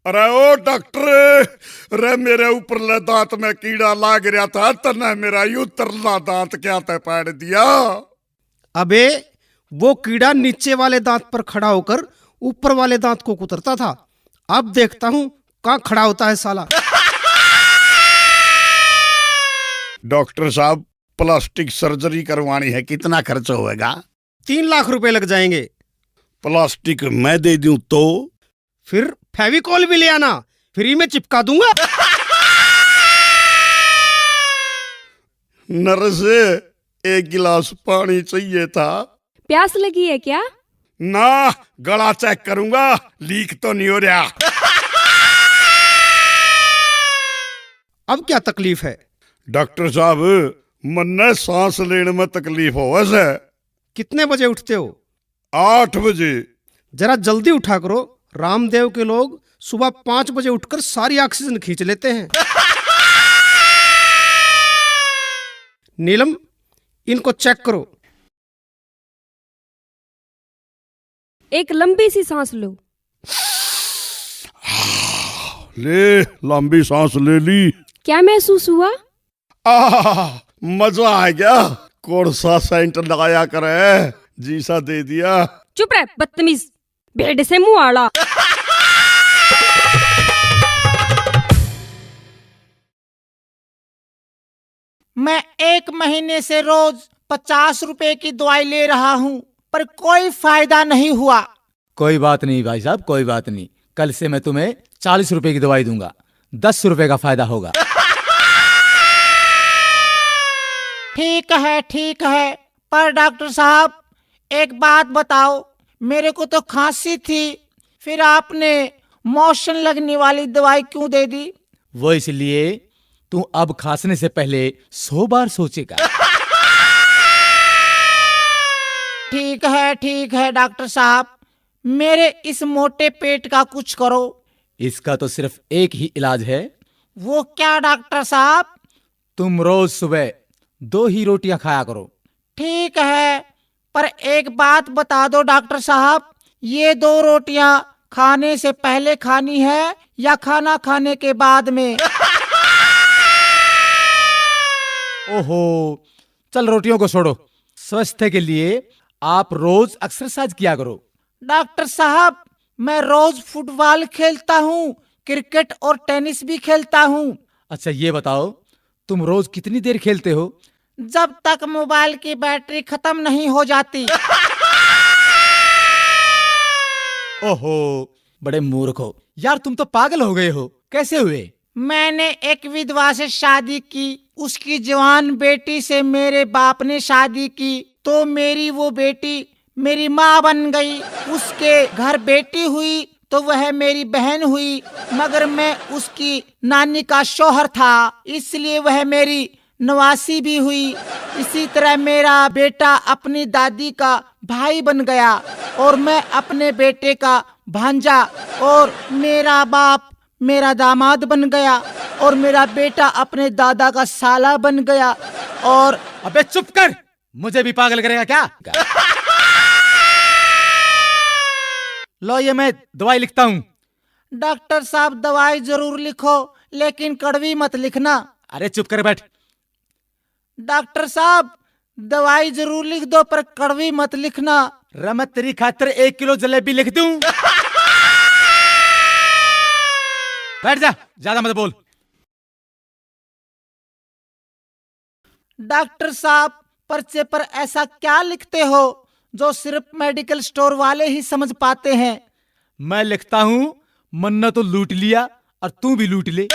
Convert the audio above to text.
अरे ओ डॉक्टर, अरे मेरे ऊपरले दांत में कीड़ा लाग रहा था, तने मेरा उतरला दांत क्या ते पाड़ दिया। अबे वो कीड़ा नीचे वाले दांत पर खड़ा होकर ऊपर वाले दांत को कुतरता था। अब देखता हूँ कहाँ खड़ा होता है साला। डॉक्टर साहब, प्लास्टिक सर्जरी करवानी है, कितना खर्च होएगा? 3 लाख रुपए लग जाएंगे। प्लास्टिक मैं दे दूं तो? फिर फेविकॉल भी ले आना, फ्री में चिपका दूंगा। नर्स, 1 गिलास पानी चाहिए था। प्यास लगी है क्या? ना, गला चेक करूंगा, लीक तो नहीं हो रहा। अब क्या तकलीफ है? डॉक्टर साहब, मन्ने सांस लेने में तकलीफ हो वैसे। कितने बजे उठते हो? 8 बजे। जरा जल्दी उठा करो। रामदेव के लोग सुबह 5 बजे उठकर सारी ऑक्सीजन खींच लेते हैं। नीलम, इनको चेक करो। एक लंबी सी सांस लो। ले, लंबी सांस ले ली। क्या महसूस हुआ? मजा आ गया। कौन सा सेंट लगाया करे, जी सा दे दिया। चुप रह बदतमीज, भेड़ से मुंह आड़ा। मैं 1 महीने से रोज 50 रुपए की दवाई ले रहा हूँ, पर कोई फायदा नहीं हुआ। कोई बात नहीं भाई साहब, कोई बात नहीं। कल से मैं तुम्हें 40 रुपए की दवाई दूंगा, 10 रुपए का फायदा होगा। ठीक है, पर डॉक्टर साहब एक बात बताओ, मेरे को तो खांसी थी, फिर आपने मोशन लगने वाली दवाई क्यों दे दी? वो इसलिए तू अब खांसने से पहले 100 बार सोचेगा। ठीक है डॉक्टर साहब, मेरे इस मोटे पेट का कुछ करो। इसका तो सिर्फ एक ही इलाज है। वो क्या डॉक्टर साहब? तुम रोज सुबह 2 ही रोटियां खाया करो। ठीक है, पर एक बात बता दो डॉक्टर साहब, ये 2 रोटियां खाने से पहले खानी है या खाना खाने के बाद में? ओहो, चल रोटियों को छोड़ो। स्वास्थ्य के लिए आप रोज एक्सरसाइज किया करो। डॉक्टर साहब, मैं रोज फुटबॉल खेलता हूँ, क्रिकेट और टेनिस भी खेलता हूँ। अच्छा ये बताओ, तुम रोज कितनी देर खेलते हो? जब तक मोबाइल की बैटरी खत्म नहीं हो जाती। ओहो, बड़े मूर्ख हो यार, तुम तो पागल हो गए हो। कैसे हुए? मैंने एक विधवा से शादी की, उसकी जवान बेटी से मेरे बाप ने शादी की, तो मेरी वो बेटी मेरी माँ बन गई। उसके घर बेटी हुई तो वह मेरी बहन हुई, मगर मैं उसकी नानी का शौहर था, इसलिए वह मेरी नवासी भी हुई। इसी तरह मेरा बेटा अपनी दादी का भाई बन गया, और मैं अपने बेटे का भांजा, और मेरा बाप मेरा दामाद बन गया, और मेरा बेटा अपने दादा का साला बन गया। और अबे चुप कर, मुझे भी पागल करेगा क्या? लो ये मैं दवाई लिखता हूँ। डॉक्टर साहब दवाई जरूर लिखो, लेकिन कड़वी मत लिखना। अरे चुप कर बैठ। डॉक्टर साहब दवाई जरूर लिख दो, पर कड़वी मत लिखना। मैं तेरी खातिर 1 किलो जलेबी लिख दूं। बैठ जा, ज्यादा मत बोल। डॉक्टर साहब पर्चे पर ऐसा क्या लिखते हो जो सिर्फ मेडिकल स्टोर वाले ही समझ पाते हैं? मैं लिखता हूं, मन्ना तो लूट लिया और तू भी लूट ले।